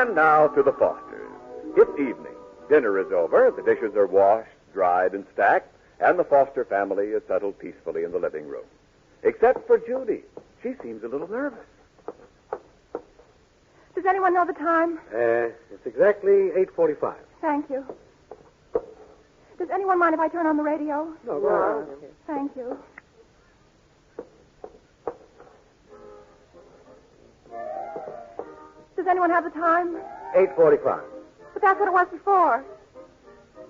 And now to the Fosters. It's evening. Dinner is over. The dishes are washed, dried, and stacked, and the Foster family is settled peacefully in the living room. Except for Judy. She seems a little nervous. Does anyone know the time? It's exactly 8:45. Thank you. Does anyone mind if I turn on the radio? No, go on. Thank you. Does anyone have the time? 8:45. But that's what it was before.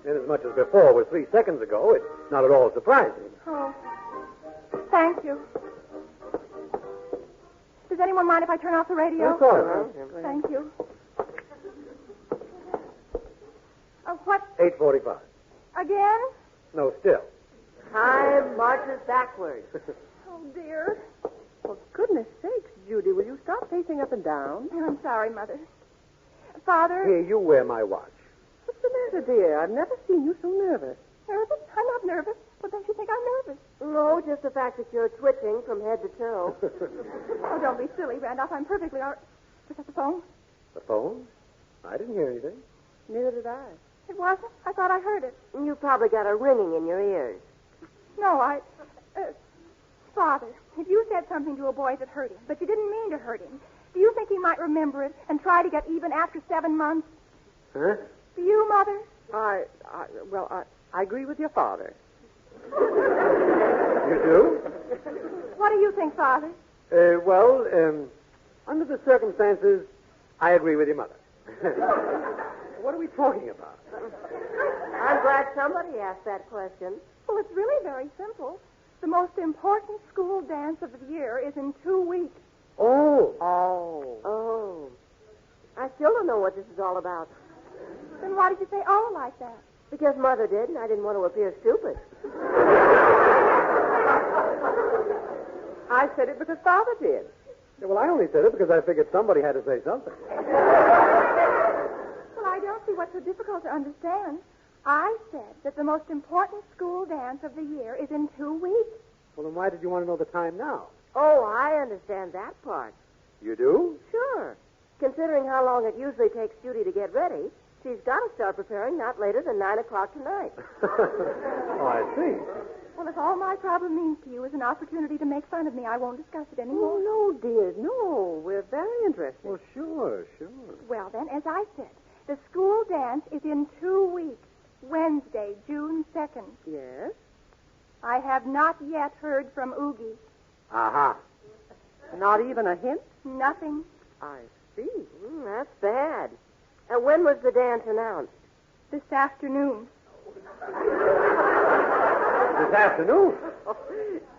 Inasmuch as before was 3 seconds ago, it's not at all surprising. Oh. Thank you. Does anyone mind if I turn off the radio? Of course. Thank you. What? 8:45. Again? No, still. Time marches backwards. Oh, dear. For goodness sakes, Judy, will you stop pacing up and down? I'm sorry, Mother. Father? Here, you wear my watch. What's the matter, dear? I've never seen you so nervous. Nervous? I'm not nervous. What makes you think I'm nervous? No, just the fact that you're twitching from head to toe. Oh, don't be silly, Randolph. I'm perfectly all right. Was that the phone? The phone? I didn't hear anything. Neither did I. It wasn't? I thought I heard it. You probably got a ringing in your ears. No, Father, if you said something to a boy that hurt him, but you didn't mean to hurt him, do you think he might remember it and try to get even after 7 months? Huh? Do you, Mother? I agree with your father. You do? What do you think, Father? Under the circumstances, I agree with your mother. What are we talking about? I'm glad somebody asked that question. Well, it's really very simple. The most important school dance of the year is in 2 weeks. Oh. Oh. I still don't know what this is all about. Then why did you say oh like that? Because Mother did, and I didn't want to appear stupid. I said it because Father did. Yeah, well, I only said it because I figured somebody had to say something. Well, I don't see what's so difficult to understand. I said that the most important school dance of the year is in 2 weeks. Well, then why did you want to know the time now? Oh, I understand that part. You do? Sure. Considering how long it usually takes Judy to get ready, she's got to start preparing not later than 9 o'clock tonight. Oh, I see. Well, if all my problem means to you is an opportunity to make fun of me, I won't discuss it anymore. Oh, no, dear, no. We're very interested. Well, sure. Well, then, as I said, the school dance is in 2 weeks. Wednesday, June 2nd. Yes? I have not yet heard from Oogie. Aha. Not even a hint? Nothing. I see. That's bad. And when was the dance announced? This afternoon. This afternoon?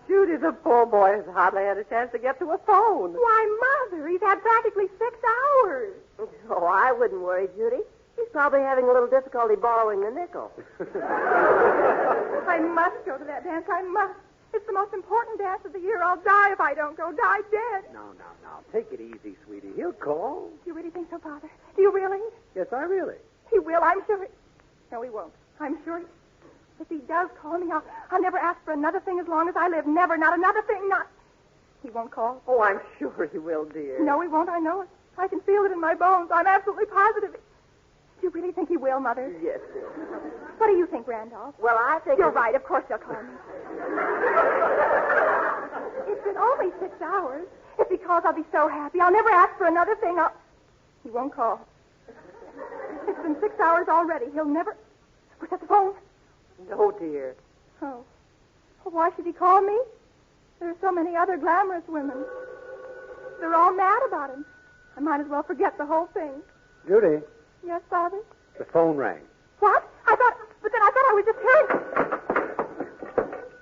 Judy, the poor boy has hardly had a chance to get to a phone. Why, Mother, he's had practically 6 hours. Oh, I wouldn't worry, Judy. He's probably having a little difficulty borrowing the nickel. I must go to that dance. I must. It's the most important dance of the year. I'll die if I don't go. Die dead. No. Take it easy, sweetie. He'll call. Do you really think so, Father? Do you really? Yes, I really. He will, I'm sure. No, he won't. I'm sure. If he does call me, I'll never ask for another thing as long as I live. Never, not another thing, not... He won't call. Oh, I'm sure he will, dear. No, he won't. I know it. I can feel it in my bones. I'm absolutely positive. Do you really think he will, Mother? Yes, dear. What do you think, Randolph? Well, I think... You're right. Of course he'll call me. It's been only 6 hours. If he calls, I'll be so happy. I'll never ask for another thing. He won't call. It's been 6 hours already. He'll never... Was that the phone? No, dear. Oh. Well, why should he call me? There are so many other glamorous women. They're all mad about him. I might as well forget the whole thing. Judy, Yes, Father? the phone rang. What? I thought I was just hearing...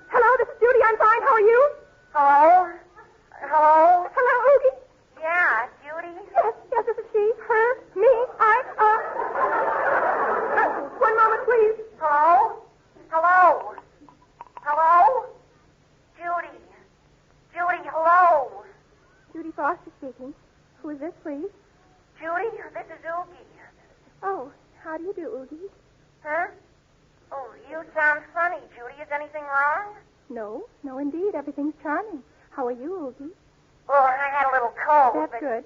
Hello, this is Judy. I'm fine. How are you? Hello? Hello? Hello, Oogie? Yeah, Judy? Yes, this is she. Her, me, one moment, please. Hello? Hello? Hello? Judy? Judy, hello? Judy Foster speaking. Who is this, please? Judy, this is Oogie. Oh, how do you do, Oogie? Huh? Oh, you sound funny, Judy. Is anything wrong? No, indeed. Everything's charming. How are you, Oogie? Well, I had a little cold, That's but... good.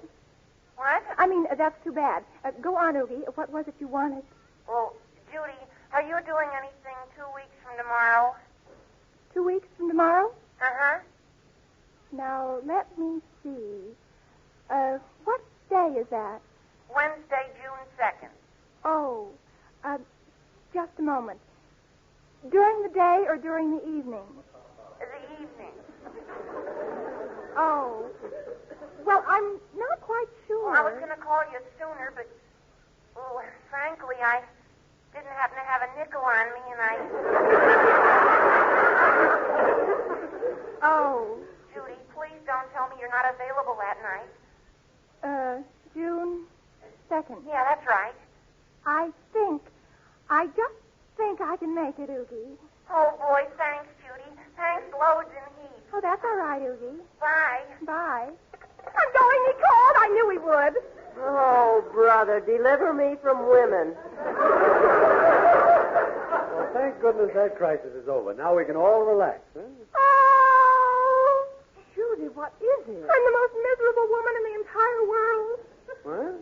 What? I mean, that's too bad. Go on, Oogie. What was it you wanted? Well, Judy, are you doing anything 2 weeks from tomorrow? 2 weeks from tomorrow? Uh-huh. Now, let me see. What day is that? Wednesday, June 2nd. Oh, just a moment. During the day or during the evening? The evening. Oh. Well, I'm not quite sure. Well, I was going to call you sooner, but, frankly, I didn't happen to have a nickel on me, and I... Oh. Judy, please don't tell me you're not available that night. June 2nd. Yeah, that's right. I just think I can make it, Oogie. Oh, boy, thanks, Judy. Thanks loads and heaps. Oh, that's all right, Oogie. Bye. Bye. I'm going, he called. I knew he would. Oh, brother, deliver me from women. Well, thank goodness that crisis is over. Now we can all relax, huh? Oh! Judy, what is it? I'm the most miserable woman in the entire world. What?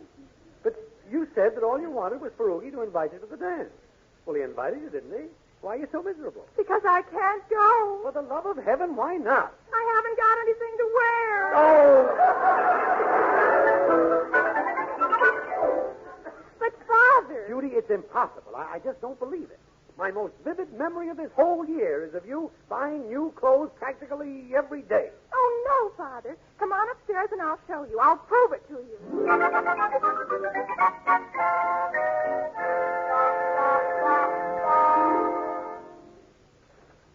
But you said that all you wanted was for Oogie to invite you to the dance. Well, he invited you, didn't he? Why are you so miserable? Because I can't go. For the love of heaven, why not? I haven't got anything to wear. Oh! But, Father... Judy, it's impossible. I just don't believe it. My most vivid memory of this whole year is of you buying new clothes practically every day. Oh, no, Father. Come on upstairs and I'll show you. I'll prove it to you.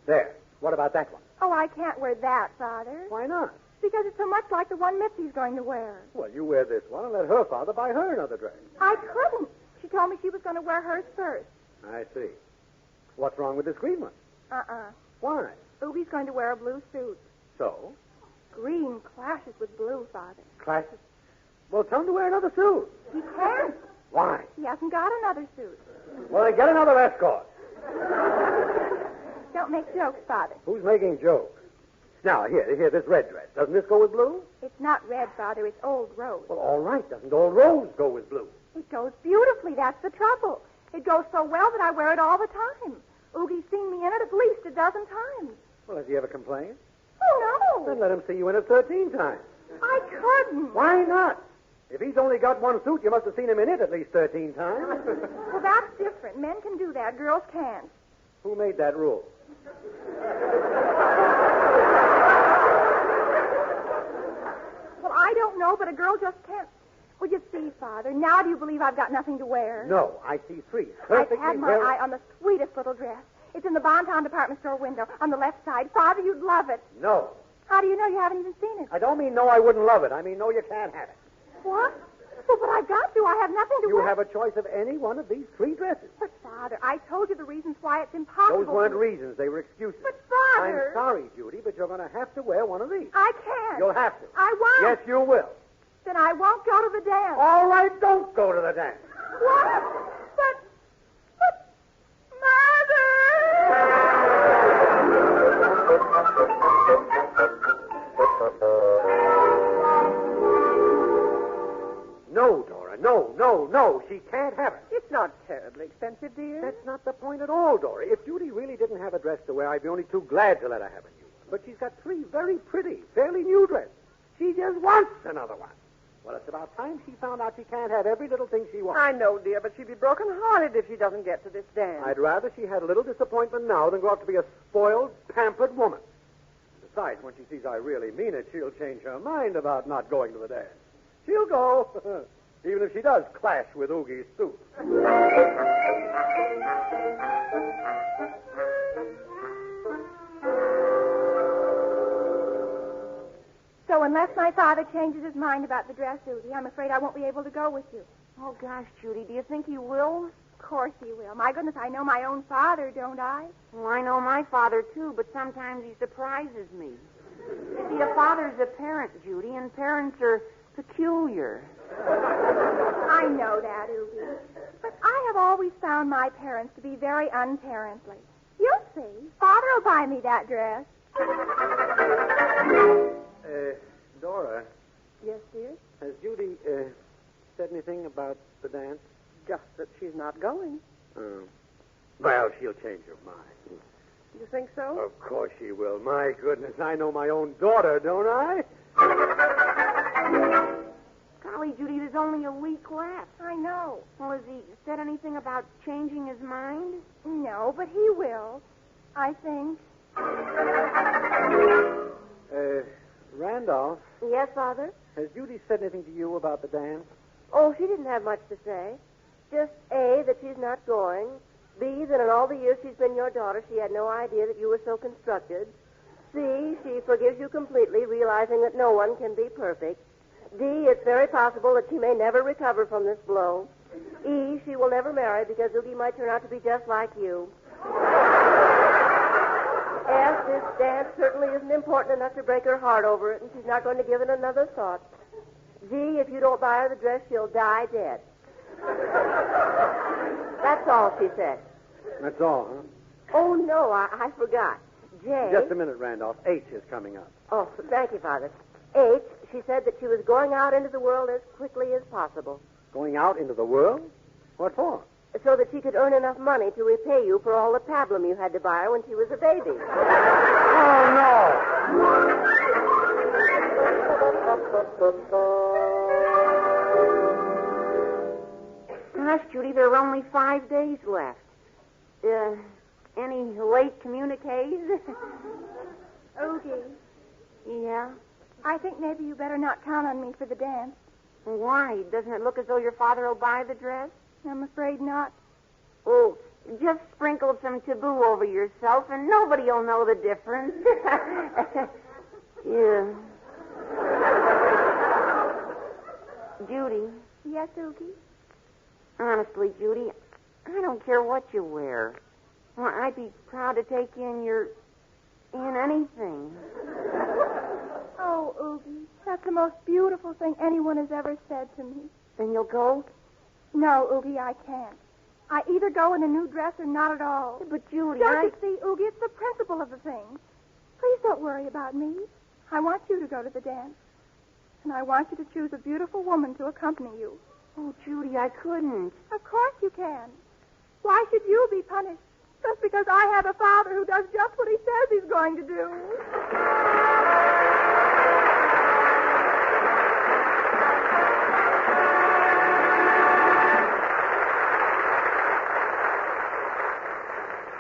There. What about that one? Oh, I can't wear that, Father. Why not? Because it's so much like the one Mitzi's going to wear. Well, you wear this one and let her father buy her another dress. I couldn't. She told me she was going to wear hers first. I see. What's wrong with this green one? Why? Oogie's going to wear a blue suit. So? Green clashes with blue, Father. Classes? Well, tell him to wear another suit. He can't. Why? He hasn't got another suit. Well, then get another escort. Don't make jokes, Father. Who's making jokes? Now, here, this red dress. Doesn't this go with blue? It's not red, Father. It's old rose. Well, all right. Doesn't old rose go with blue? It goes beautifully. That's the trouble. It goes so well that I wear it all the time. Oogie's seen me in it at least a dozen times. Well, has he ever complained? Oh, no. Then let him see you in it 13 times. I couldn't. Why not? If he's only got one suit, you must have seen him in it at least 13 times. Well, that's different. Men can do that. Girls can't. Who made that rule? Well, I don't know, but a girl just can't. Well, you see, Father, now do you believe I've got nothing to wear? No, I see three. I've had my eye on the sweetest little dress. It's in the Bonton department store window on the left side. Father, you'd love it. No. How do you know you haven't even seen it? I don't mean no, I wouldn't love it. I mean no, you can't have it. What? Well, but I've got to. I have nothing to You wear. have a choice of any one of these three dresses. But, Father, I told you the reasons why it's impossible. Those weren't reasons. They were excuses. But, Father... I'm sorry, Judy, but you're going to have to wear one of these. I can't. You'll have to. I won't. Yes, you will. Then I won't go to the dance. All right, don't go to the dance. What? But, Mother! No, Dora, no. She can't have it. It's not terribly expensive, dear. That's not the point at all, Dora. If Judy really didn't have a dress to wear, I'd be only too glad to let her have a new one. But she's got three very pretty, fairly new dresses. She just wants another one. Well, it's about time she found out she can't have every little thing she wants. I know, dear, but she'd be broken-hearted if she doesn't get to this dance. I'd rather she had a little disappointment now than grow up to be a spoiled, pampered woman. Besides, when she sees I really mean it, she'll change her mind about not going to the dance. She'll go, even if she does clash with Oogie's suit. So unless my father changes his mind about the dress, Oogie, I'm afraid I won't be able to go with you. Oh, gosh, Judy, do you think he will? Of course he will. My goodness, I know my own father, don't I? Well, I know my father, too, but sometimes he surprises me. You see, a father's a parent, Judy, and parents are peculiar. I know that, Oogie. But I have always found my parents to be very unparently. You'll see. Father will buy me that dress. Dora, Yes, dear? has Judy said anything about the dance? Just that she's not going. Oh. Well, she'll change her mind. You think so? Of course she will. My goodness, I know my own daughter, don't I? Golly, Judy, there's only a week left. I know. Well, has he said anything about changing his mind? No, but he will. I think. Randolph, Yes, Father? has Judy said anything to you about the dance? Oh, she didn't have much to say. Just A, that she's not going. B, that in all the years she's been your daughter, she had no idea that you were so constructed. C, she forgives you completely, realizing that no one can be perfect. D, it's very possible that she may never recover from this blow. E, she will never marry because Oogie might turn out to be just like you. F, this dance certainly isn't important enough to break her heart over it, and she's not going to give it another thought. G, if you don't buy her the dress, she'll die dead. That's all she said. That's all, huh? Oh, no, I forgot. J. Just a minute, Randolph. H is coming up. Oh, thank you, Father. H, she said that she was going out into the world as quickly as possible. Going out into the world? What for? So that she could earn enough money to repay you for all the pablum you had to buy her when she was a baby. Oh, Gosh, Judy, there are only 5 days left. Any late communiques? Oogie, Yeah? I think maybe you better not count on me for the dance. Why? Doesn't it look as though your father will buy the dress? I'm afraid not. Oh, just sprinkle some taboo over yourself and nobody will know the difference. Yeah. Judy. Yes, Oogie? Honestly, Judy, I don't care what you wear. Well, I'd be proud to take you in anything. Oh, Oogie, that's the most beautiful thing anyone has ever said to me. Then you'll go? No, Oogie, I can't. I either go in a new dress or not at all. But, Judy, Don't you see, Oogie, it's the principle of the thing. Please don't worry about me. I want you to go to the dance. And I want you to choose a beautiful woman to accompany you. Oh, Judy, I couldn't. Of course you can. Why should you be punished? Just because I have a father who does just what he says he's going to do.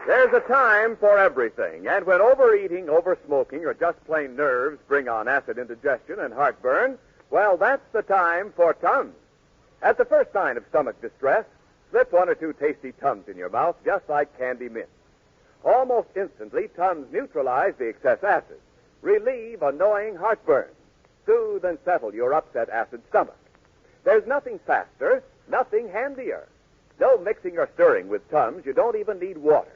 There's a time for everything, and when overeating, oversmoking, or just plain nerves bring on acid indigestion and heartburn, well, that's the time for Tums. At the first sign of stomach distress, slip 1 or 2 tasty Tums in your mouth, just like candy mint. Almost instantly, Tums neutralize the excess acid, relieve annoying heartburn, soothe and settle your upset acid stomach. There's nothing faster, nothing handier. No mixing or stirring with Tums. You don't even need water.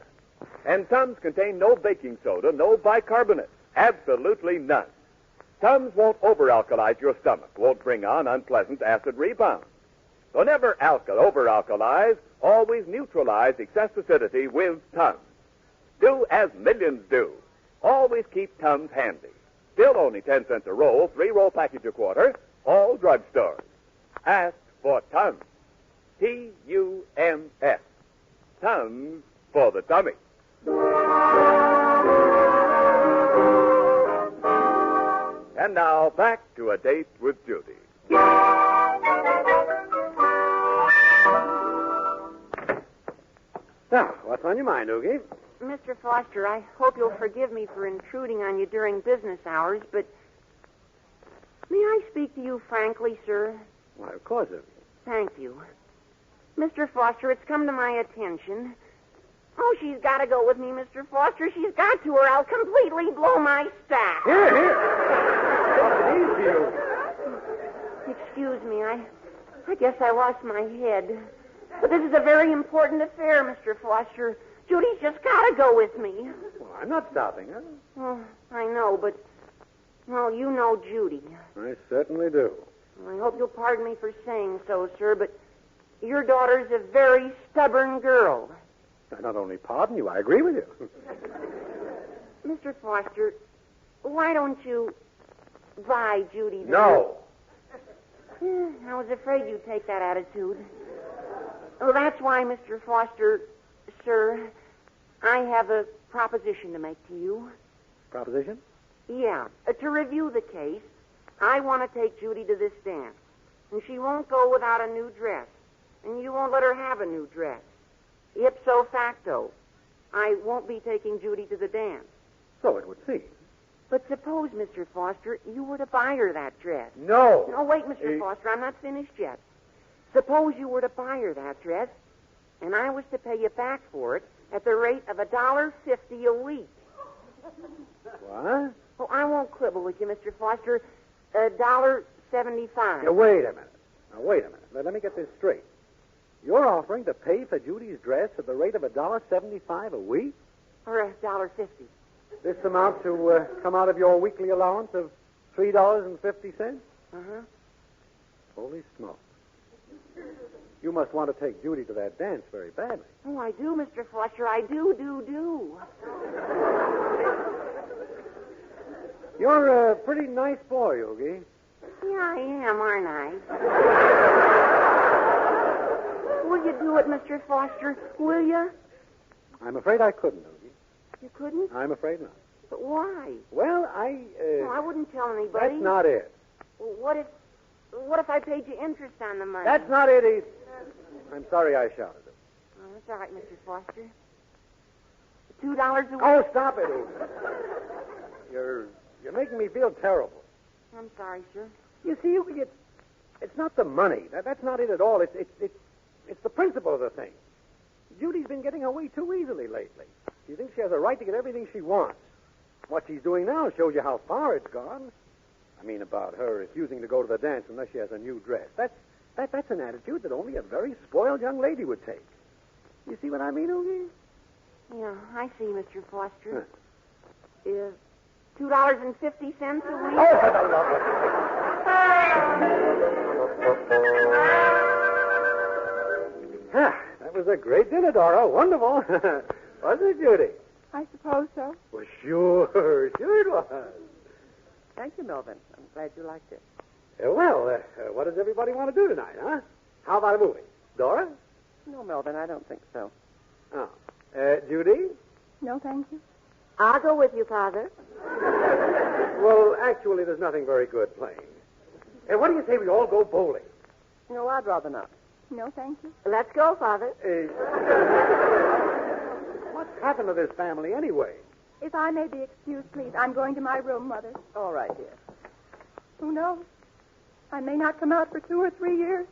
And Tums contain no baking soda, no bicarbonate, absolutely none. Tums won't over-alkalize your stomach, won't bring on unpleasant acid rebound. So never over-alkalize, always neutralize excess acidity with Tums. Do as millions do. Always keep Tums handy. Still only 10 cents a roll, 3-roll package a quarter, all drugstores. Ask for Tums. T-U-M-S. Tums for the tummy. And now, back to A Date with Judy. Now, what's on your mind, Oogie? Mr. Foster, I hope you'll forgive me for intruding on you during business hours, but may I speak to you frankly, sir? Why, of course, Oogie. Thank you. Mr. Foster, it's come to my attention. Oh, she's got to go with me, Mr. Foster. She's got to, or I'll completely blow my stack. Here. What's it you? Excuse me, I guess I lost my head. But this is a very important affair, Mr. Foster. Judy's just got to go with me. Well, I'm not stopping her. Oh, I know, but, well, you know Judy. I certainly do. I hope you'll pardon me for saying so, sir, but your daughter's a very stubborn girl. I not only pardon you, I agree with you. Mr. Foster, why don't you buy Judy the... No. I was afraid you'd take that attitude. Well, that's why, Mr. Foster, sir, I have a proposition to make to you. Proposition? Yeah. To review the case, I want to take Judy to this dance. And she won't go without a new dress. And you won't let her have a new dress. Ipso facto, I won't be taking Judy to the dance. So it would seem. But suppose, Mr. Foster, you were to buy her that dress. No. No, wait, Mr. Foster, I'm not finished yet. Suppose you were to buy her that dress, and I was to pay you back for it at the rate of $1.50 a week. What? Oh, I won't quibble with you, Mr. Foster. $1.75. Now, wait a minute. Let me get this straight. You're offering to pay for Judy's dress at the rate of $1.75 a week? Or $1.50. This amount to come out of your weekly allowance of $3.50? Uh-huh. Holy smoke. You must want to take Judy to that dance very badly. Oh, I do, Mr. Foster. I do. You're a pretty nice boy, Yogi. Yeah, I am, aren't I? Will you do it, Mr. Foster? Will you? I'm afraid I couldn't, Yogi. You couldn't? I'm afraid not. But why? Well, I wouldn't tell anybody. That's not it. Well, what if I paid you interest on the money? That's not it either. I'm sorry I shouted it. Oh, that's all right, Mr. Foster. $2 a week. Oh, stop it, Yogi. You're making me feel terrible. I'm sorry, sir. You see, Yogi, it's not the money. That's not it at all. It's the principle of the thing. Judy's been getting away too easily lately. She thinks she has a right to get everything she wants. What she's doing now shows you how far it's gone. I mean, about her refusing to go to the dance unless she has a new dress. That's an attitude that only a very spoiled young lady would take. You see what I mean, Oogie? Yeah, I see, Mr. Foster. Is $2.50 a week? Oh, for the love of... That was a great dinner, Dora. Wonderful. Wasn't it, Judy? I suppose so. Well, sure it was. Thank you, Melvin. I'm glad you liked it. What does everybody want to do tonight, huh? How about a movie? Dora? No, Melvin, I don't think so. Oh. Judy? No, thank you. I'll go with you, Father. Well, actually, there's nothing very good playing. What do you say we all go bowling? No, I'd rather not. No, thank you. Let's go, Father. What's happened to this family anyway? If I may be excused, please. I'm going to my room, Mother. All right, dear. Who knows? I may not come out for 2 or 3 years.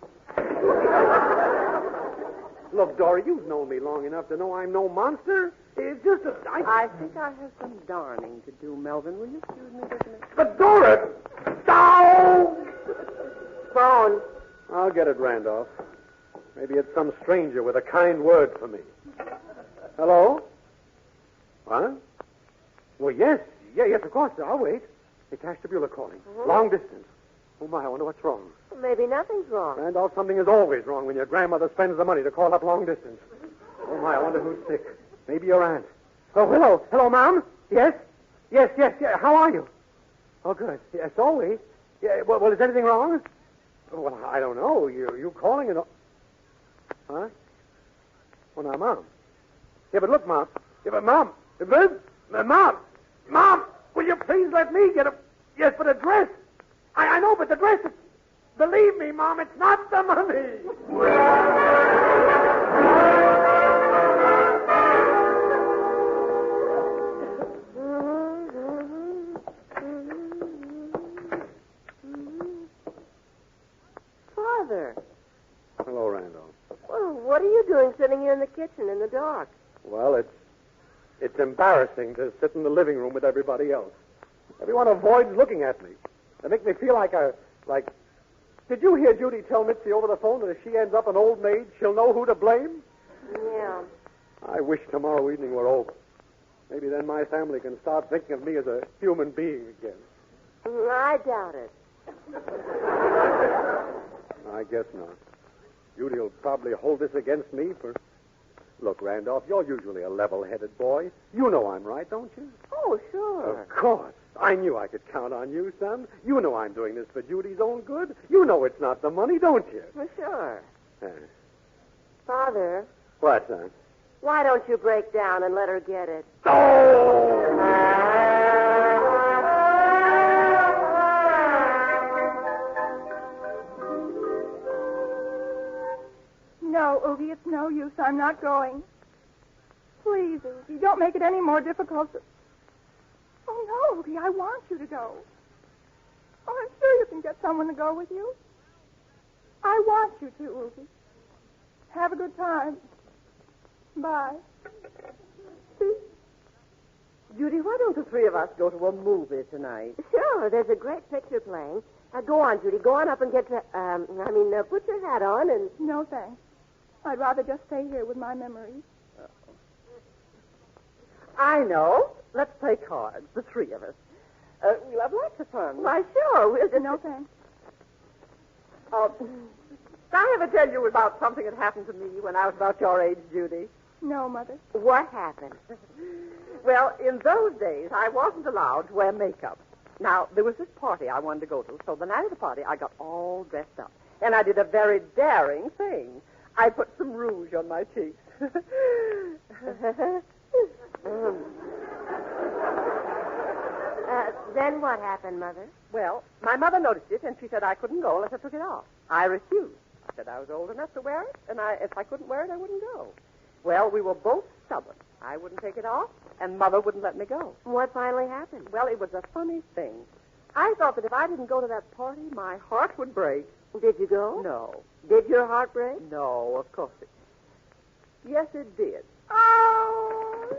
Look, Dora, you've known me long enough to know I'm no monster. It's just that I think I have some darning to do, Melvin. Will you excuse me just a minute? But, Dora! Down! Phone. I'll get it, Randolph. Maybe it's some stranger with a kind word for me. Hello? What? Well, yes, of course. I'll wait. It's Ashtabula calling. Mm-hmm. Long distance. Oh, my, I wonder what's wrong. Well, maybe nothing's wrong. Randolph, something is always wrong when your grandmother spends the money to call up long distance. Oh, my, I wonder who's sick. Maybe your aunt. Oh, hello. Hello, Mom? Yes? Yes. How are you? Oh, good. Yes, always. Yeah, well, is anything wrong? Well, I don't know. You calling and... Huh? Oh, now, Mom. Yeah, but look, Mom. Yeah, but Mom. Mom, will you please let me get a... Yes, but a dress. I know, but the dress... Believe me, Mom, it's not the money. Father. Hello, Randolph. Well, what are you doing sitting here in the kitchen in the dark? Well, it's embarrassing to sit in the living room with everybody else. Everyone avoids looking at me. They make me feel like... Did you hear Judy tell Mitzi over the phone that if she ends up an old maid, she'll know who to blame? Yeah. I wish tomorrow evening were over. Maybe then my family can start thinking of me as a human being again. I doubt it. I guess not. Judy will probably hold this against me for... Look, Randolph, you're usually a level-headed boy. You know I'm right, don't you? Oh, sure. Of course. I knew I could count on you, son. You know I'm doing this for Judy's own good. You know it's not the money, don't you? For sure. Uh, Father, what, son? why don't you break down and let her get it? No, Oogie, it's no use. I'm not going. Please, Oogie, don't make it any more difficult. Oh, no, Oogie, I want you to go. Oh, I'm sure you can get someone to go with you. I want you to, Oogie. Have a good time. Bye. Judy, why don't the three of us go to a movie tonight? Sure, there's a great picture playing. Go on, Judy. Go on up and get your, put your hat on and... No, thanks. I'd rather just stay here with my memories. I know. Let's play cards, the three of us. We'll have lots of fun. Why, sure. We'll just... No, thanks. Did I ever tell you about something that happened to me when I was about your age, Judy? No, Mother. What happened? Well, in those days, I wasn't allowed to wear makeup. Now, there was this party I wanted to go to, so the night of the party, I got all dressed up. And I did a very daring thing. I put some rouge on my cheeks. Then what happened, Mother? Well, my mother noticed it, and she said I couldn't go unless I took it off. I refused. I said I was old enough to wear it, and if I couldn't wear it, I wouldn't go. Well, we were both stubborn. I wouldn't take it off, and Mother wouldn't let me go. What finally happened? Well, it was a funny thing. I thought that if I didn't go to that party, my heart would break. Did you go? No. Did your heart break? No, of course it... Yes, it did. Oh!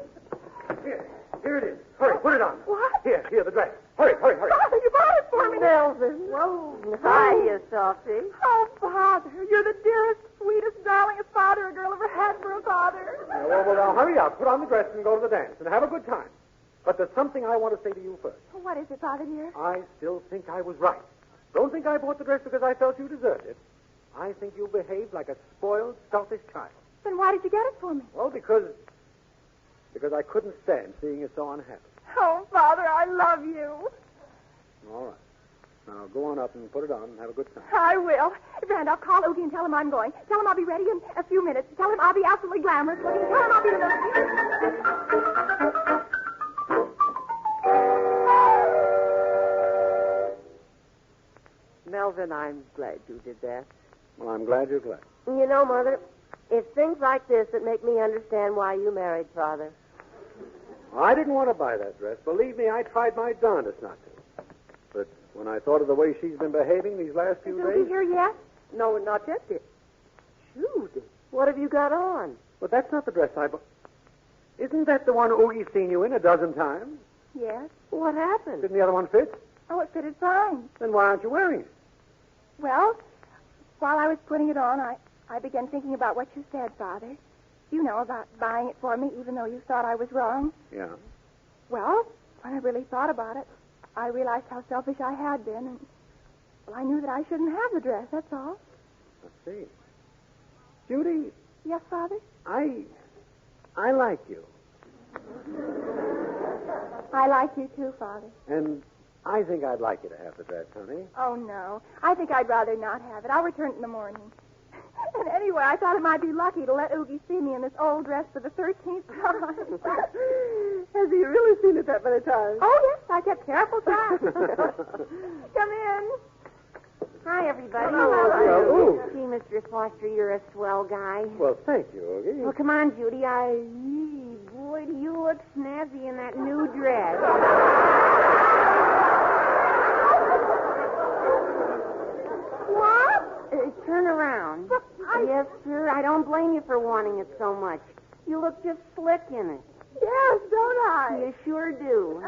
Here it is. Hurry, put it on. What? Here, the dress. Hurry. Father, you bought it for me. Melvin. Whoa. Hiya, Softy. Oh, Father, you're the dearest, sweetest, darlingest father a girl ever had for a father. Well, now, hurry up. Put on the dress and go to the dance and have a good time. But there's something I want to say to you first. What is it, Father, dear? I still think I was right. Don't think I bought the dress because I felt you deserved it. I think you behaved like a spoiled, selfish child. Then why did you get it for me? Well, because I couldn't stand seeing you so unhappy. Oh, Father, I love you. All right. Now, go on up and put it on and have a good time. I will. Randolph, call Oogie and tell him I'm going. Tell him I'll be ready in a few minutes. Tell him I'll be absolutely glamorous looking. Tell him I'll be Melvin, I'm glad you did that. Well, I'm glad you're glad. You know, Mother, it's things like this that make me understand why you married Father. I didn't want to buy that dress. Believe me, I tried my darndest not to. But when I thought of the way she's been behaving these last few Is Oogie days... here yet? No, not yet, dear. Judy. What have you got on? But that's not the dress I bought. Isn't that the one Oogie's seen you in a dozen times? Yes. What happened? Didn't the other one fit? Oh, it fitted fine. Then why aren't you wearing it? Well, while I was putting it on, I began thinking about what you said, Father. You know, about buying it for me, even though you thought I was wrong. Yeah. Well, when I really thought about it, I realized how selfish I had been, and well, I knew that I shouldn't have the dress, that's all. Let's see. Judy, Yes, Father? I like you. I like you too, Father. And I think I'd like you to have the dress, honey. Oh, no. I think I'd rather not have it. I'll return it in the morning. And anyway, I thought it might be lucky to let Oogie see me in this old dress for the 13th time. Has he really seen it that many times? Oh, yes, I kept careful track. Come in. Hi, everybody. Hello. Gee, Mr. Foster, you're a swell guy. Well, thank you, Oogie. Well, come on, Judy. Boy, do you look snazzy in that new dress. What? Turn around. Yes, sir. I don't blame you for wanting it so much. You look just slick in it. Yes, don't I? You sure do.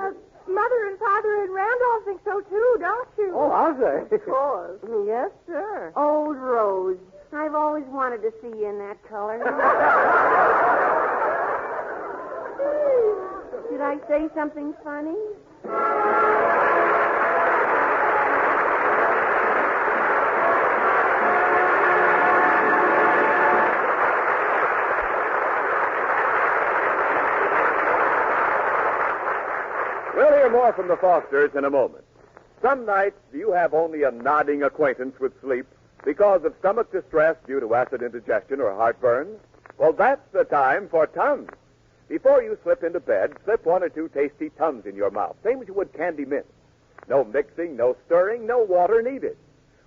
Mother and Father and Randolph think so, too, don't you? Oh, I'll say. Of course. Yes, sir. Old Rose. I've always wanted to see you in that color. Should I say something funny? We'll hear more More from the Fosters in a moment. Some nights you have only a nodding acquaintance with sleep because of stomach distress due to acid indigestion or heartburn. Well, that's the time for Tums. Before you slip into bed, slip 1 or 2 tasty Tums in your mouth, same as you would candy mint. No mixing, no stirring, no water needed.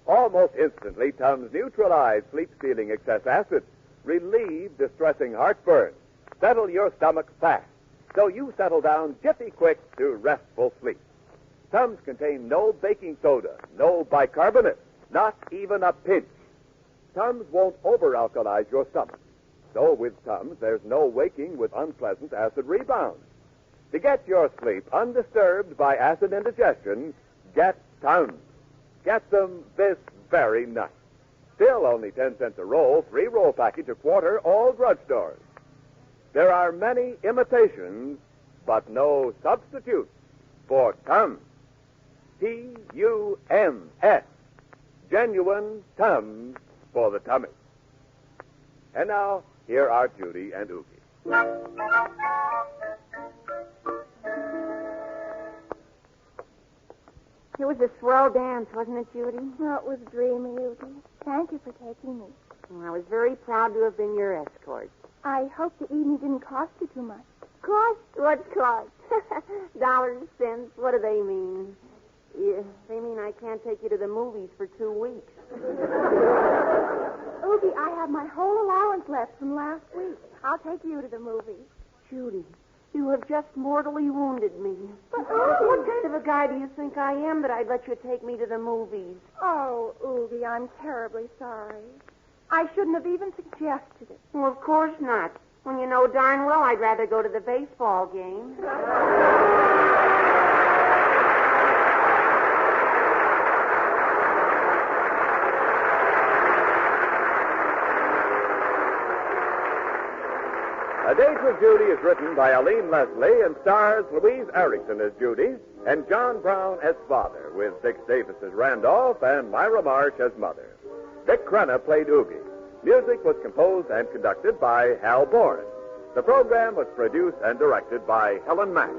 Almost instantly, Tums neutralize sleep-stealing excess acid, relieve distressing heartburn, settle your stomach fast, so you settle down jiffy quick to restful sleep. Tums contain no baking soda, no bicarbonate, not even a pinch. Tums won't over-alkalize your stomach. So with Tums, there's no waking with unpleasant acid rebound. To get your sleep undisturbed by acid indigestion, get Tums. Get them this very night. Still only 10 cents a roll, 3-roll package a quarter, all drugstores. There are many imitations, but no substitutes for Tums. T-U-M-S. Genuine Tums for the tummy. And now, here are Judy and Oogie. It was a swell dance, wasn't it, Judy? Oh, it was dreamy, Oogie. Thank you for taking me. Well, I was very proud to have been your escort. I hope the evening didn't cost you too much. Cost? What's cost? Dollars, cents, what do they mean? Yeah, they mean I can't take you to the movies for 2 weeks. Oogie, I have my whole allowance left from last week. I'll take you to the movies. Judy, you have just mortally wounded me. But, Oogie... What kind of a guy do you think I am that I'd let you take me to the movies? Oh, Oogie, I'm terribly sorry. I shouldn't have even suggested it. Well, of course not. When you know darn well I'd rather go to the baseball game. A Date with Judy is written by Aline Leslie and stars Louise Erickson as Judy and John Brown as father, with Dick Davis as Randolph and Myra Marsh as mother. Dick Crenna played Oogie. Music was composed and conducted by Hal Boren. The program was produced and directed by Helen Mack.